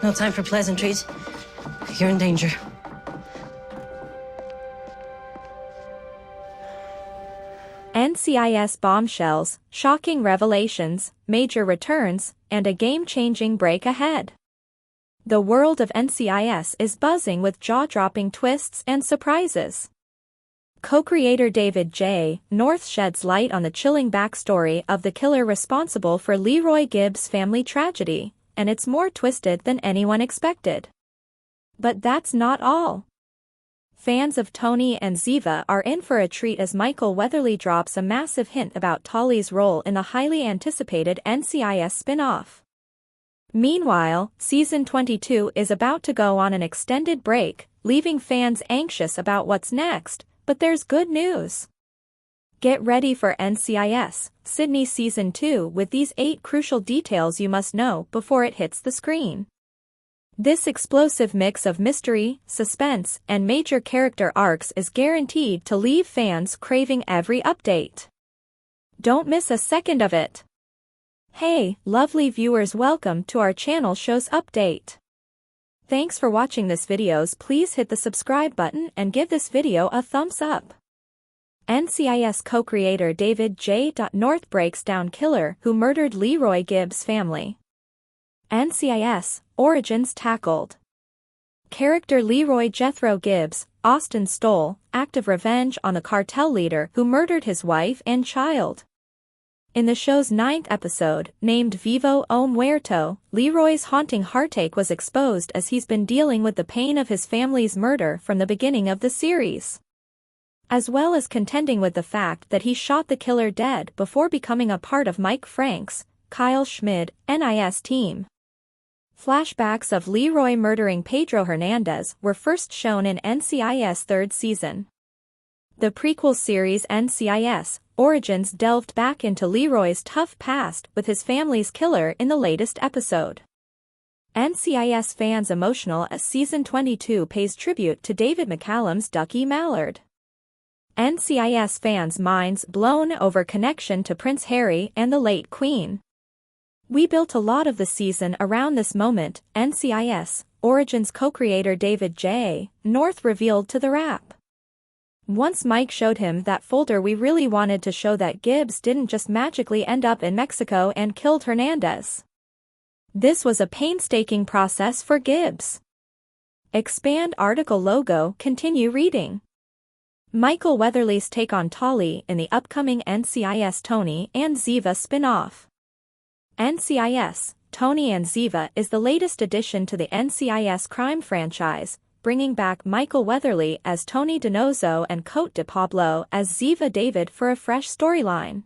No time for pleasantries. You're in danger. NCIS bombshells, shocking revelations, major returns, and a game-changing break ahead. The world of NCIS is buzzing with jaw-dropping twists and surprises. Co-creator David J. North sheds light on the chilling backstory of the killer responsible for Leroy Gibbs' family tragedy, and it's more twisted than anyone expected. But that's not all. Fans of Tony and Ziva are in for a treat as Michael Weatherly drops a massive hint about Tali's role in the highly anticipated NCIS spin-off. Meanwhile, Season 22 is about to go on an extended break, leaving fans anxious about what's next, but there's good news. Get ready for NCIS Sydney Season 2 with these 8 crucial details you must know before it hits the screen. This explosive mix of mystery, suspense, and major character arcs is guaranteed to leave fans craving every update. Don't miss a second of it. Hey, lovely viewers, welcome to our channel Shows Update. Thanks for watching this videos. Please hit the subscribe button and give this video a thumbs up. NCIS co-creator David J. North breaks down killer who murdered Leroy Gibbs' family. NCIS Origins tackled. Character Leroy Jethro Gibbs, Austin Stoll, act of revenge on the cartel leader who murdered his wife and child. In the show's 9th episode, named Vivo o Muerto, Leroy's haunting heartache was exposed as he's been dealing with the pain of his family's murder from the beginning of the series, as well as contending with the fact that he shot the killer dead before becoming a part of Mike Frank's, Kyle Schmid, NIS team. Flashbacks of Leroy murdering Pedro Hernandez were first shown in NCIS 3rd season. The prequel series NCIS Origins delved back into Leroy's tough past with his family's killer in the latest episode. NCIS fans emotional as Season 22 pays tribute to David McCallum's Ducky Mallard. NCIS fans' minds blown over connection to Prince Harry and the late Queen. We built a lot of the season around this moment, NCIS Origins co-creator David J. North revealed to the Wrap. Once Mike showed him that folder, we really wanted to show that Gibbs didn't just magically end up in Mexico and killed Hernandez. This was a painstaking process for Gibbs. Expand article logo. Continue reading. Michael Weatherly's take on Tali in the upcoming NCIS Tony and Ziva spin-off. NCIS Tony and Ziva is the latest addition to the NCIS crime franchise, bringing back Michael Weatherly as Tony DiNozzo and Cote de Pablo as Ziva David for a fresh storyline.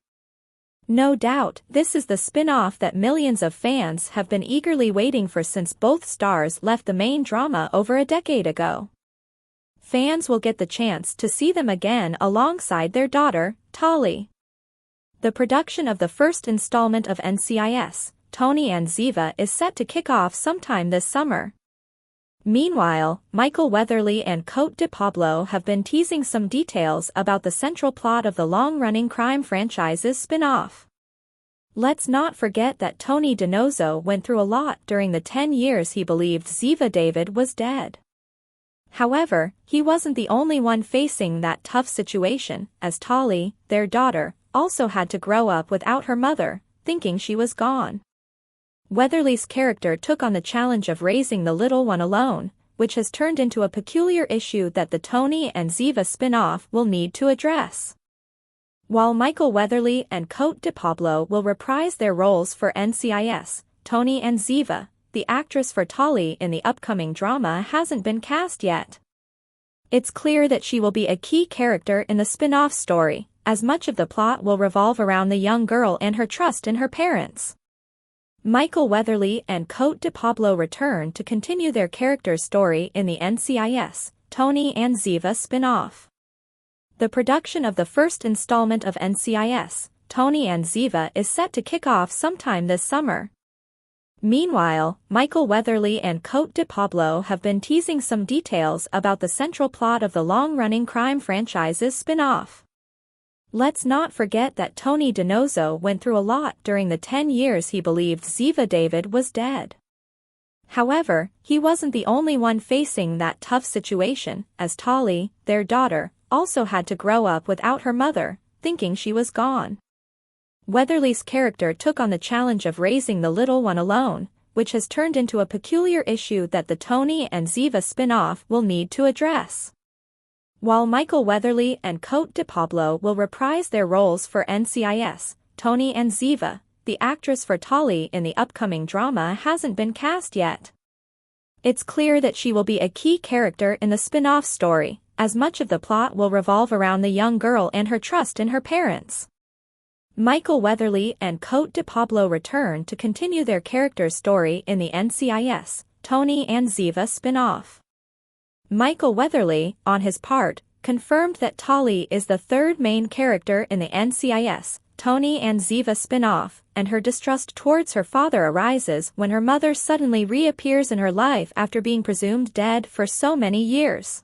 No doubt, this is the spin-off that millions of fans have been eagerly waiting for since both stars left the main drama over a decade ago. Fans will get the chance to see them again alongside their daughter, Tali. The production of the first installment of NCIS Tony and Ziva is set to kick off sometime this summer. Meanwhile, Michael Weatherly and Cote de Pablo have been teasing some details about the central plot of the long-running crime franchise's spin-off. Let's not forget that Tony DiNozzo went through a lot during the 10 years he believed Ziva David was dead. However, he wasn't the only one facing that tough situation, as Tali, their daughter, also had to grow up without her mother, thinking she was gone. Weatherly's character took on the challenge of raising the little one alone, which has turned into a peculiar issue that the Tony and Ziva spin-off will need to address. While Michael Weatherly and Cote de Pablo will reprise their roles for NCIS Tony and Ziva, the actress for Tali in the upcoming drama hasn't been cast yet. It's clear that she will be a key character in the spin-off story, as much of the plot will revolve around the young girl and her trust in her parents. Michael Weatherly and Cote de Pablo return to continue their character's story in the NCIS Tony and Ziva spin-off. The production of the first installment of NCIS Tony and Ziva is set to kick off sometime this summer. Meanwhile, Michael Weatherly and Cote de Pablo have been teasing some details about the central plot of the long-running crime franchise's spin-off. Let's not forget that Tony DiNozzo went through a lot during the 10 years he believed Ziva David was dead. However, he wasn't the only one facing that tough situation, as Tolly, their daughter, also had to grow up without her mother, thinking she was gone. Weatherlys' character took on the challenge of raising the little one alone, which has turned into a peculiar issue that the Tony and Ziva spin-off will need to address. While Michael Weatherly and Cote de Pablo will reprise their roles for NCIS, Tony and Ziva, the actress for Tolly in the upcoming drama hasn't been cast yet. It's clear that she will be a key character in the spin-off story, as much of the plot will revolve around the young girl and her trust in her parents. Michael Weatherly and Cote de Pablo return to continue their character's story in the NCIS, Tony and Ziva spin-off. Michael Weatherly, on his part, confirmed that Tolly is the third main character in the NCIS, Tony and Ziva spin-off, and her distrust towards her father arises when her mother suddenly reappears in her life after being presumed dead for so many years.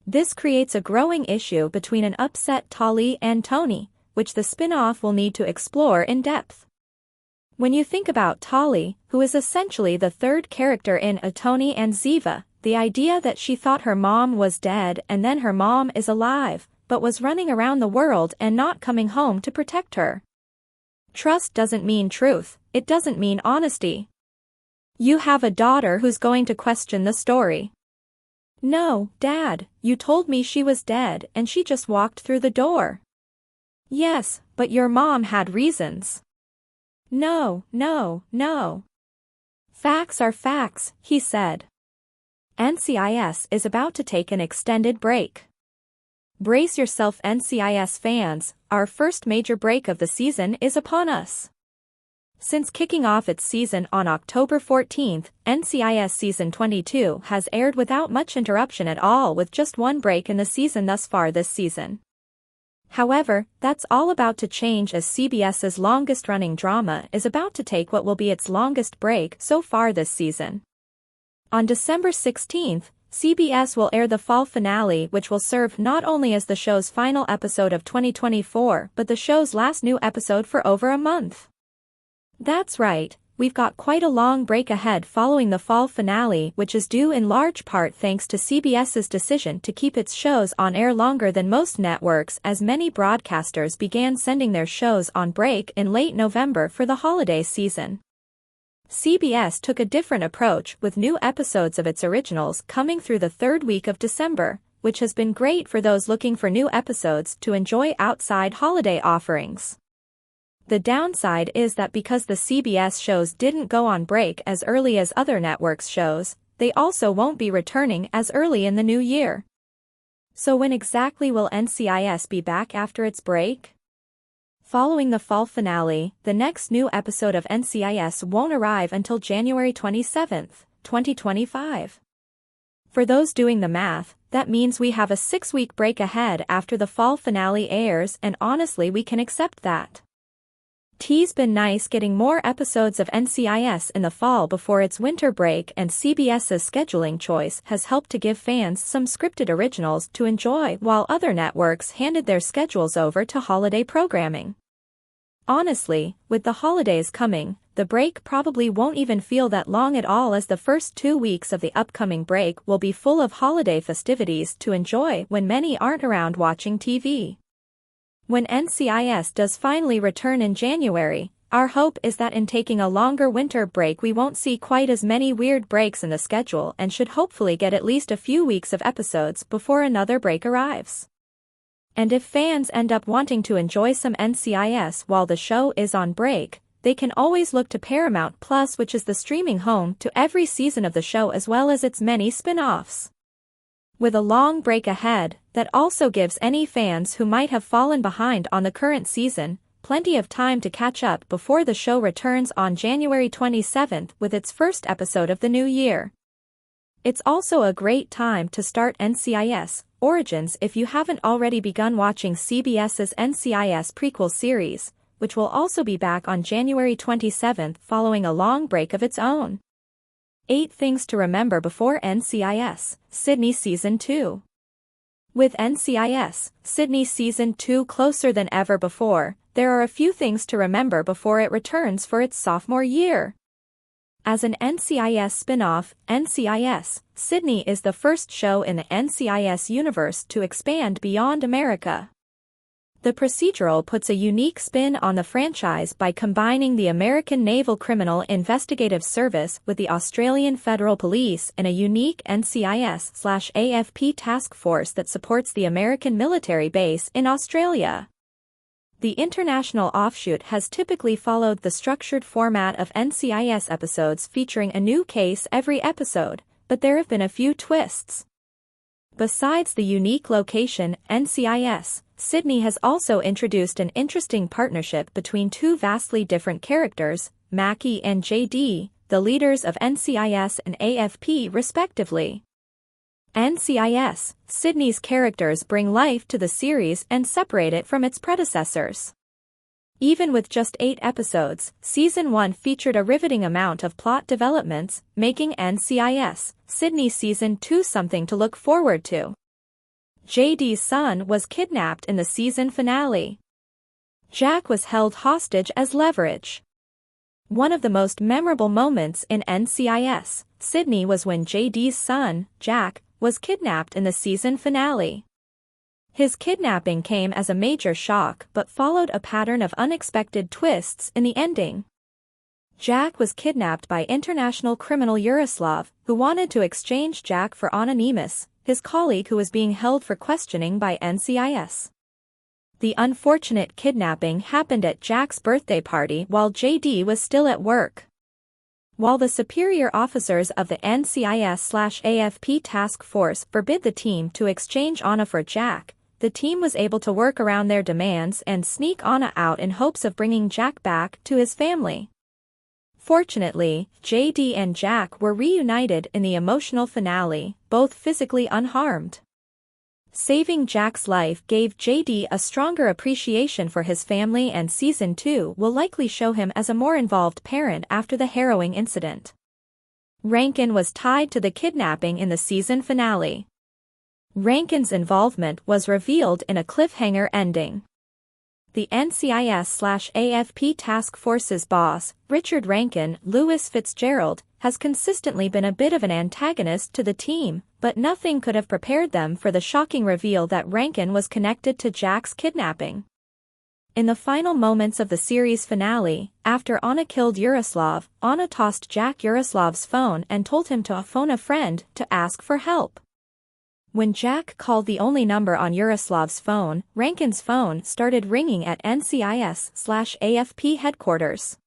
This creates a growing issue between an upset Tolly and Tony, which the spin-off will need to explore in depth. When you think about Tolly, who is essentially the third character in A Tony and Ziva, the idea that she thought her mom was dead and then her mom is alive, but was running around the world and not coming home to protect her. Trust doesn't mean truth, it doesn't mean honesty. You have a daughter who's going to question the story. No, Dad, you told me she was dead and she just walked through the door. Yes, but your mom had reasons. No. Facts are facts, he said. NCIS is about to take an extended break. Brace yourself, NCIS fans, our first major break of the season is upon us. Since kicking off its season on October 14th, NCIS Season 22 has aired without much interruption at all, with just one break in the season thus far this season. However, that's all about to change as CBS's longest-running drama is about to take what will be its longest break so far this season. On December 16th, CBS will air the fall finale, which will serve not only as the show's final episode of 2024 but the show's last new episode for over a month. That's right, we've got quite a long break ahead following the fall finale, which is due in large part thanks to CBS's decision to keep its shows on air longer than most networks, as many broadcasters began sending their shows on break in late November for the holiday season. CBS took a different approach, with new episodes of its originals coming through the third week of December, which has been great for those looking for new episodes to enjoy outside holiday offerings. The downside is that because the CBS shows didn't go on break as early as other networks' shows, they also won't be returning as early in the new year. So when exactly will NCIS be back after its break? Following the fall finale, the next new episode of NCIS won't arrive until January 27, 2025. For those doing the math, that means we have a 6-week break ahead after the fall finale airs, and honestly we can accept that. T's been nice getting more episodes of NCIS in the fall before its winter break, and CBS's scheduling choice has helped to give fans some scripted originals to enjoy while other networks handed their schedules over to holiday programming. Honestly, with the holidays coming, the break probably won't even feel that long at all, as the first 2 weeks of the upcoming break will be full of holiday festivities to enjoy when many aren't around watching TV. When NCIS does finally return in January, our hope is that in taking a longer winter break we won't see quite as many weird breaks in the schedule and should hopefully get at least a few weeks of episodes before another break arrives. And if fans end up wanting to enjoy some NCIS while the show is on break, they can always look to Paramount Plus, which is the streaming home to every season of the show as well as its many spin-offs. With a long break ahead, that also gives any fans who might have fallen behind on the current season plenty of time to catch up before the show returns on January 27th with its first episode of the new year. It's also a great time to start NCIS Origins if you haven't already begun watching CBS's NCIS prequel series, which will also be back on January 27th following a long break of its own. 8 things to remember before NCIS Sydney Season 2. With NCIS Sydney Season 2 closer than ever before, there are a few things to remember before it returns for its sophomore year. As an NCIS spin-off, NCIS, Sydney is the first show in the NCIS universe to expand beyond America. The procedural puts a unique spin on the franchise by combining the American Naval Criminal Investigative Service with the Australian Federal Police in a unique NCIS/AFP task force that supports the American military base in Australia. The international offshoot has typically followed the structured format of NCIS episodes featuring a new case every episode, but there have been a few twists. Besides the unique location, NCIS, Sydney has also introduced an interesting partnership between two vastly different characters, Mackie and JD, the leaders of NCIS and AFP respectively. NCIS, Sydney's characters bring life to the series and separate it from its predecessors. Even with just 8 episodes, Season 1 featured a riveting amount of plot developments, making NCIS, Sydney Season 2 something to look forward to. JD's son was kidnapped in the season finale. Jack was held hostage as leverage. One of the most memorable moments in NCIS, Sydney was when JD's son, Jack, was kidnapped in the season finale. His kidnapping came as a major shock but followed a pattern of unexpected twists in the ending. Jack was kidnapped by international criminal Yaroslav, who wanted to exchange Jack for Anonymous, his colleague who was being held for questioning by NCIS. The unfortunate kidnapping happened at Jack's birthday party while JD was still at work. While the superior officers of the NCIS/AFP task force forbid the team to exchange Anna for Jack, the team was able to work around their demands and sneak Anna out in hopes of bringing Jack back to his family. Fortunately, JD and Jack were reunited in the emotional finale, both physically unharmed. Saving Jack's life gave JD a stronger appreciation for his family, and Season 2 will likely show him as a more involved parent after the harrowing incident. Rankin was tied to the kidnapping in the season finale. Rankin's involvement was revealed in a cliffhanger ending. The NCIS/AFP task force's boss, Richard Rankin, Lewis Fitzgerald, has consistently been a bit of an antagonist to the team, but nothing could have prepared them for the shocking reveal that Rankin was connected to Jack's kidnapping. In the final moments of the series finale, after Anna killed Yaroslav, Anna tossed Jack Yaroslav's phone and told him to phone a friend to ask for help. When Jack called the only number on Yaroslav's phone, Rankin's phone started ringing at NCIS/AFP headquarters.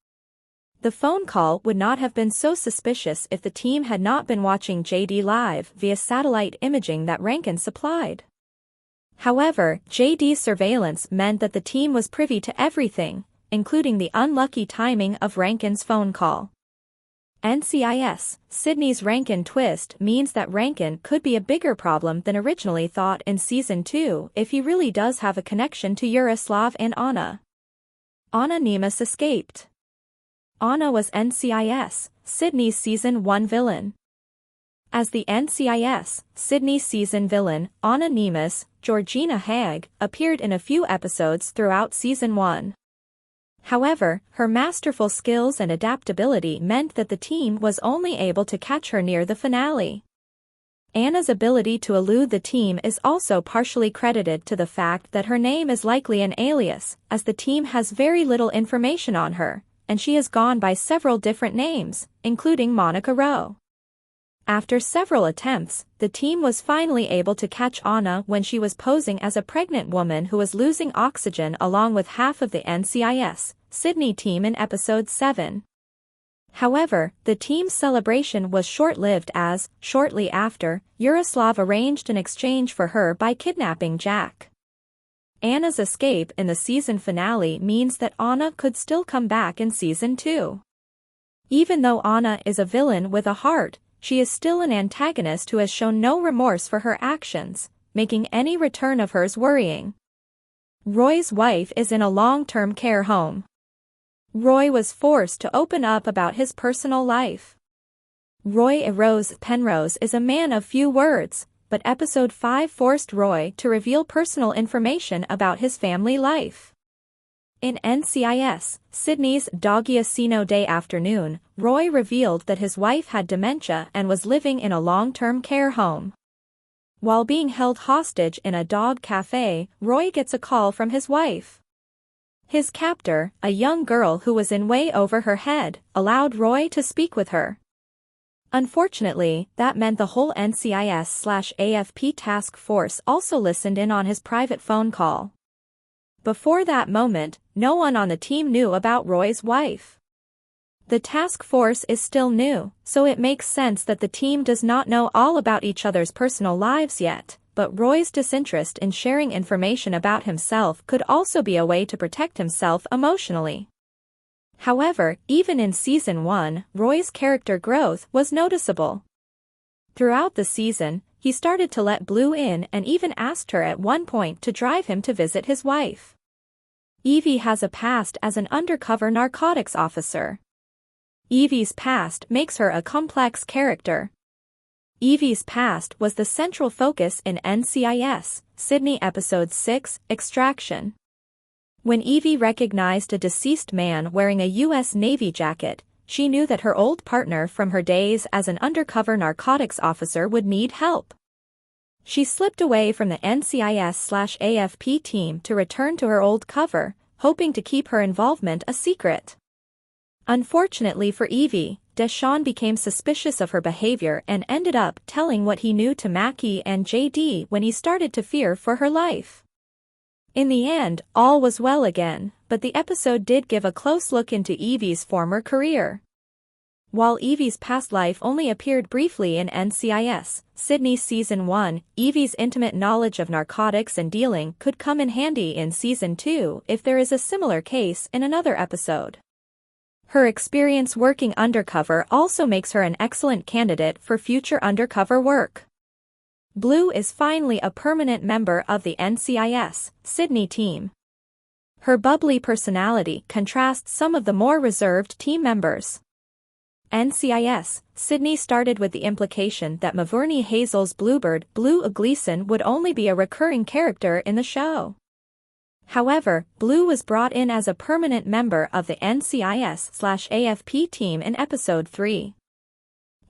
The phone call would not have been so suspicious if the team had not been watching JD live via satellite imaging that Rankin supplied. However, JD's surveillance meant that the team was privy to everything, including the unlucky timing of Rankin's phone call. NCIS, Sydney's Rankin twist means that Rankin could be a bigger problem than originally thought in Season 2 if he really does have a connection to Yaroslav and Anna. Anonymous escaped. Anna was NCIS, Sydney's Season 1 villain. As the NCIS, Sydney season villain, Anonymous, Georgina Haig, appeared in a few episodes throughout Season 1. However, her masterful skills and adaptability meant that the team was only able to catch her near the finale. Anna's ability to elude the team is also partially credited to the fact that her name is likely an alias, as the team has very little information on her, and she has gone by several different names, including Monica Rowe. After several attempts, the team was finally able to catch Anna when she was posing as a pregnant woman who was losing oxygen along with half of the NCIS, Sydney team in Episode 7. However, the team's celebration was short-lived as, shortly after, Yaroslav arranged an exchange for her by kidnapping Jack. Anna's escape in the season finale means that Anna could still come back in Season 2. Even though Anna is a villain with a heart, she is still an antagonist who has shown no remorse for her actions, making any return of hers worrying. Roy's wife is in a long-term care home. Roy was forced to open up about his personal life. Roy Eros Penrose is a man of few words, but Episode 5 forced Roy to reveal personal information about his family life. In NCIS, Sydney's Doggiasino Day afternoon, Roy revealed that his wife had dementia and was living in a long-term care home. While being held hostage in a dog cafe, Roy gets a call from his wife. His captor, a young girl who was in way over her head, allowed Roy to speak with her. Unfortunately, that meant the whole NCIS/AFP task force also listened in on his private phone call. Before that moment, no one on the team knew about Roy's wife. The task force is still new, so it makes sense that the team does not know all about each other's personal lives yet, but Roy's disinterest in sharing information about himself could also be a way to protect himself emotionally. However, even in Season 1, Roy's character growth was noticeable. Throughout the season, he started to let Blue in and even asked her at one point to drive him to visit his wife. Eevee has a past as an undercover narcotics officer. Eevee's past makes her a complex character. Eevee's past was the central focus in NCIS, Sydney Episode 6, Extraction. When Eevee recognized a deceased man wearing a U.S. Navy jacket, she knew that her old partner from her days as an undercover narcotics officer would need help. She slipped away from the NCIS/AFP team to return to her old cover, hoping to keep her involvement a secret. Unfortunately for Eevee, Desan became suspicious of her behavior and ended up telling what he knew to Mackie and JD when he started to fear for her life. In the end, all was well again, but the episode did give a close look into Eevee's former career. While Eevee's past life only appeared briefly in NCIS, Sydney Season 1, Eevee's intimate knowledge of narcotics and dealing could come in handy in Season 2 if there is a similar case in another episode. Her experience working undercover also makes her an excellent candidate for future undercover work. Blue is finally a permanent member of the NCIS, Sydney team. Her bubbly personality contrasts some of the more reserved team members. NCIS, Sydney started with the implication that Mavurni Hazel's bluebird, Blue Gleason, would only be a recurring character in the show. However, Blue was brought in as a permanent member of the NCIS/AFP team in Episode 3.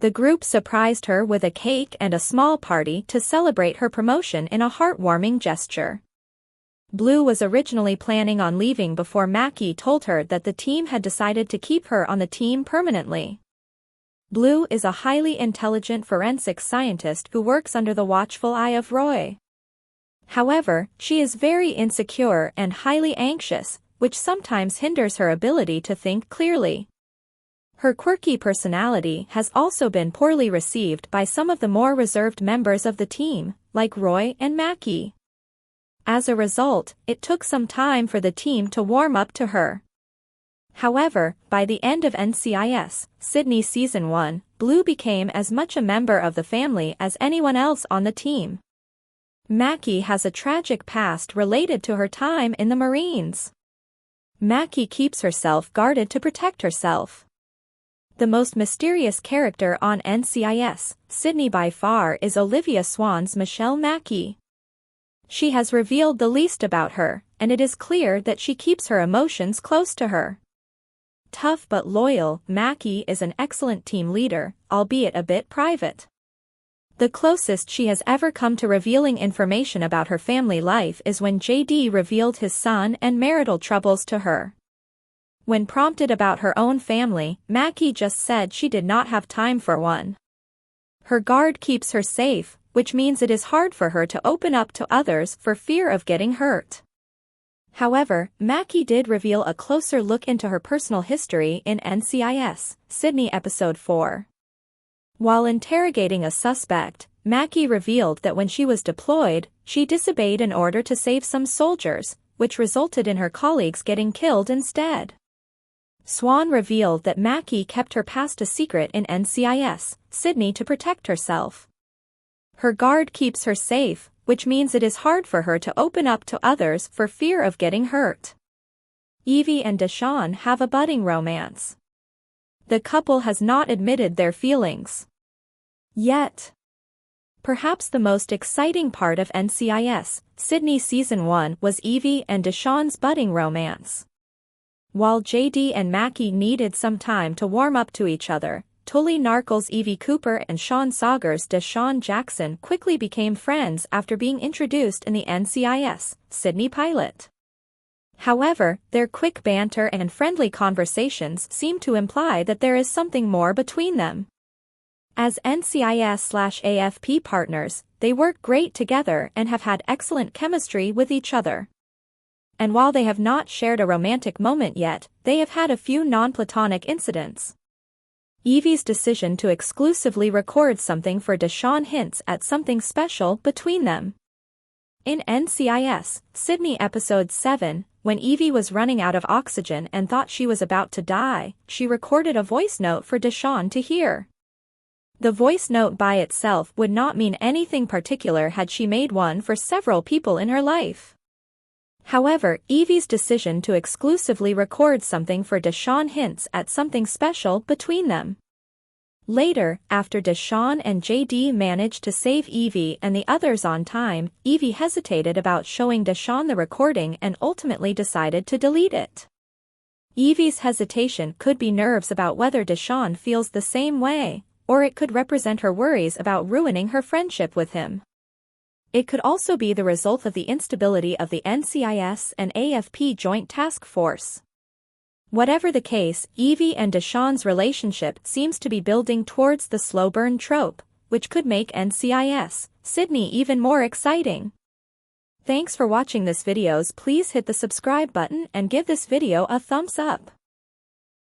The group surprised her with a cake and a small party to celebrate her promotion in a heartwarming gesture. Blue was originally planning on leaving before Mackie told her that the team had decided to keep her on the team permanently. Blue is a highly intelligent forensic scientist who works under the watchful eye of Roy. However, she is very insecure and highly anxious, which sometimes hinders her ability to think clearly. Her quirky personality has also been poorly received by some of the more reserved members of the team, like Roy and Mackie. As a result, it took some time for the team to warm up to her. However, by the end of NCIS, Sydney Season 1, Blue became as much a member of the family as anyone else on the team. Mackie has a tragic past related to her time in the Marines. Mackie keeps herself guarded to protect herself. The most mysterious character on NCIS, Sydney by far, is Olivia Swan's Michelle Mackie. She has revealed the least about her, and it is clear that she keeps her emotions close to her. Tough but loyal, Mackie is an excellent team leader, albeit a bit private. The closest she has ever come to revealing information about her family life is when JD revealed his son and marital troubles to her. When prompted about her own family, Mackie just said she did not have time for one. Her guard keeps her safe, which means it is hard for her to open up to others for fear of getting hurt. However, Mackie did reveal a closer look into her personal history in NCIS, Sydney Episode 4. While interrogating a suspect, Mackie revealed that when she was deployed, she disobeyed an order to save some soldiers, which resulted in her colleagues getting killed instead. Swan revealed that Mackie kept her past a secret in NCIS, Sydney, to protect herself. Her guard keeps her safe, which means it is hard for her to open up to others for fear of getting hurt. Eevee and Desan have a budding romance. The couple has not admitted their feelings yet. Perhaps the most exciting part of NCIS, Sydney Season 1 was Eevee and Desan's budding romance. While JD and Mackie needed some time to warm up to each other, Tully Narkle's Eevee Cooper and Sean Sauger's Deshaun Jackson quickly became friends after being introduced in the NCIS Sydney pilot. However, their quick banter and friendly conversations seem to imply that there is something more between them. As NCIS/AFP partners, they work great together and have had excellent chemistry with each other. And while they have not shared a romantic moment yet, they have had a few non-platonic incidents. Eevee's decision to exclusively record something for Deshaun hints at something special between them. In NCIS Sydney Episode 7, when Eevee was running out of oxygen and thought she was about to die, she recorded a voice note for Deshaun to hear. The voice note by itself would not mean anything particular had she made one for several people in her life. However, Eevee's decision to exclusively record something for Deshaun hints at something special between them. Later, after Deshaun and JD managed to save Eevee and the others on time, Eevee hesitated about showing Deshaun the recording and ultimately decided to delete it. Eevee's hesitation could be nerves about whether Deshaun feels the same way, or it could represent her worries about ruining her friendship with him. It could also be the result of the instability of the NCIS and AFP Joint Task Force. Whatever the case, Eevee and Deshaun's relationship seems to be building towards the slow burn trope, which could make NCIS Sydney even more exciting. Thanks for watching this videos. Please hit the subscribe button and give this video a thumbs up.